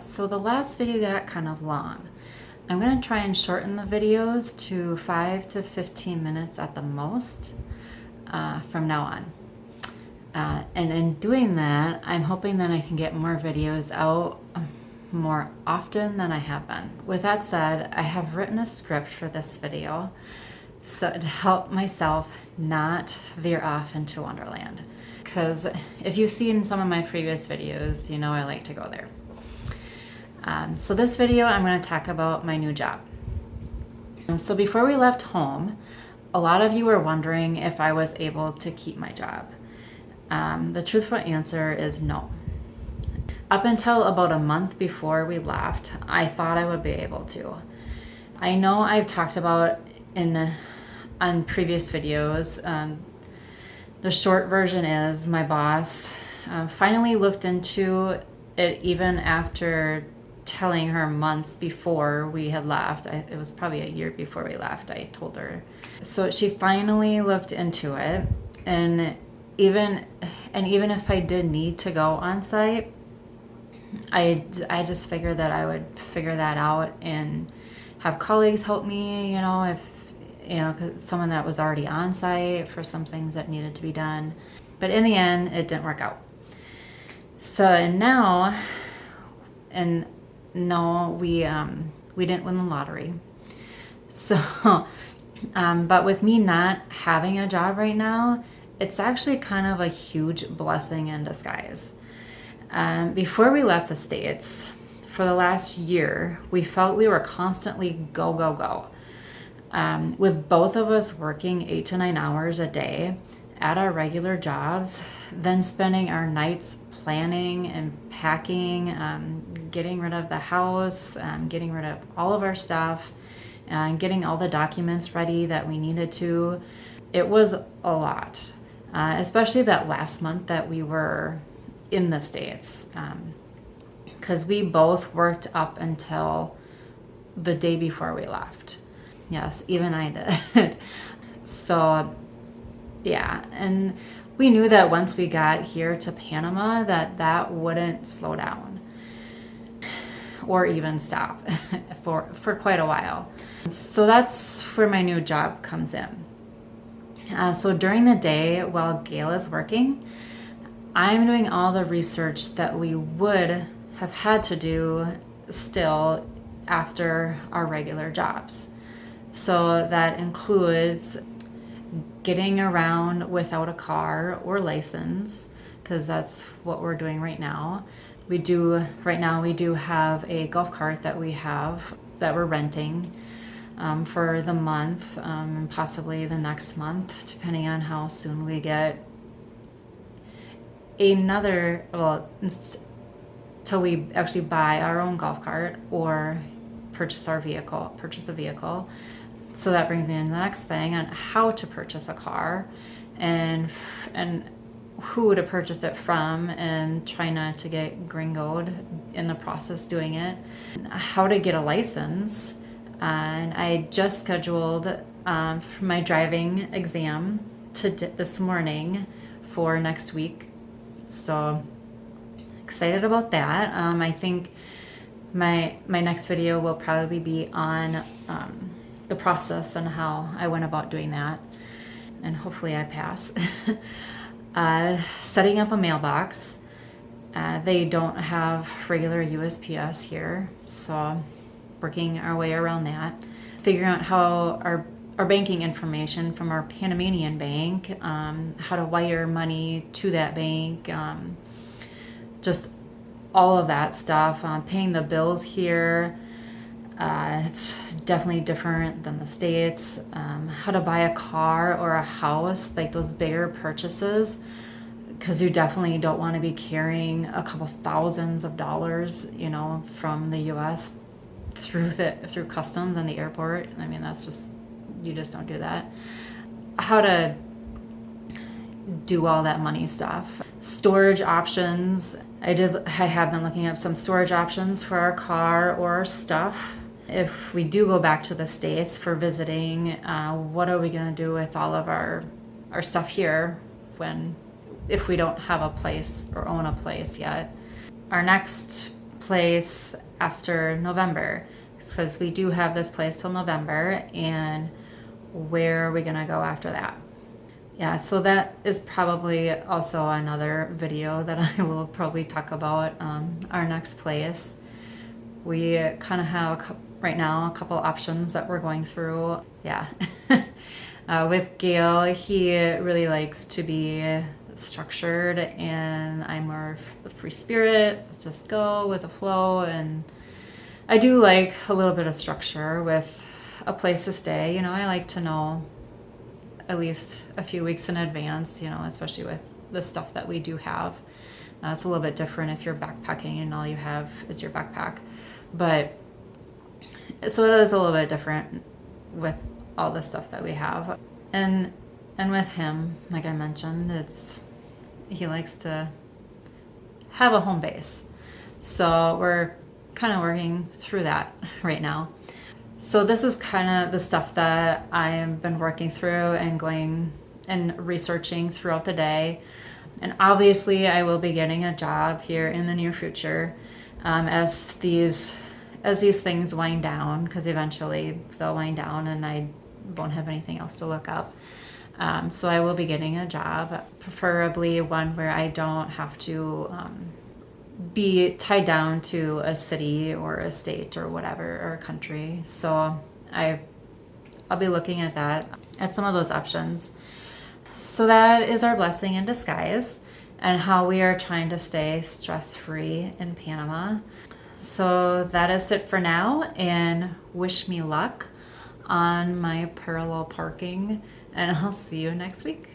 So the last video got kind of long. I'm going to try and shorten the videos to 5 to 15 minutes at the most from now on. And in doing that, I'm hoping that I can get more videos out more often than I have been. With that said, I have written a script for this video so to help myself not veer off into Wonderland. Because if you've seen some of my previous videos, you know I like to go there. So this video, I'm going to talk about my new job. So before we left home, a lot of you were wondering if I was able to keep my job. The truthful answer is no. Up until about a month before we left, I thought I would be able to. I know I've talked about on previous videos. The short version is my boss finally looked into it even after telling her months before we had left. It was probably a year before we left, I told her. So she finally looked into it, and even if I did need to go on site, I just figured that I would figure that out and have colleagues help me, cause someone that was already on site for some things that needed to be done. But in the end, it didn't work out. So now, no, we didn't win the lottery. So, but with me not having a job right now, it's actually kind of a huge blessing in disguise. Before we left the States, for the last year, we felt we were constantly go, go, go. With both of us working 8 to 9 hours a day at our regular jobs, then spending our nights planning and packing, getting rid of the house, getting rid of all of our stuff, and getting all the documents ready that we needed to. It was a lot, especially that last month that we were in the States, because we both worked up until the day before we left. Yes, even I did. So, yeah, and we knew that once we got here to Panama that wouldn't slow down or even stop for quite a while. So that's where my new job comes in. So during the day while Gail is working, I'm doing all the research that we would have had to do still after our regular jobs. So that includes getting around without a car or license, because that's what we're doing right now. Right now we do have a golf cart that we're renting for the month, and possibly the next month, depending on how soon we get till we actually buy our own golf cart or purchase a vehicle. So that brings me to the next thing on how to purchase a car and who to purchase it from, and try not to get gringoed in the process doing it. How to get a license. And I just scheduled for my driving exam this morning for next week. So excited about that. I think my next video will probably be on the process and how I went about doing that, and hopefully I pass. Setting up a mailbox. They don't have regular USPS here, so working our way around that. Figuring out how our banking information from our Panamanian bank, how to wire money to that bank, just all of that stuff. Paying the bills here. It's definitely different than the States. How to buy a car or a house, like those bigger purchases, because you definitely don't want to be carrying a couple thousands of dollars, from the U.S. through customs and the airport. I mean, you just don't do that. How to do all that money stuff. Storage options. I have been looking up some storage options for our car or our stuff. If we do go back to the States for visiting, what are we going to do with all of our stuff here if we don't have a place or own a place yet? our next place after November, because we do have this place till November, and where are we gonna go after that? Yeah, so that is probably also another video that I will probably talk about, our next place. We kind of have right now a couple options that we're going through. Yeah. With Gail, he really likes to be structured, and I'm more a free spirit. Let's just go with the flow. And I do like a little bit of structure with a place to stay. I like to know at least a few weeks in advance, especially with the stuff that we do have. It's a little bit different if you're backpacking and all you have is your backpack. But so it is a little bit different with all the stuff that we have. And with him, like I mentioned, he likes to have a home base. So we're kind of working through that right now. So this is kind of the stuff that I've been working through and going and researching throughout the day. And obviously I will be getting a job here in the near future, as these things wind down, because eventually they'll wind down and I won't have anything else to look up. So I will be getting a job, preferably one where I don't have to be tied down to a city or a state or whatever, or a country. So I'll be looking at some of those options. So that is our blessing in disguise, and how we are trying to stay stress-free in Panama. So that is it for now, and wish me luck on my parallel parking, and I'll see you next week.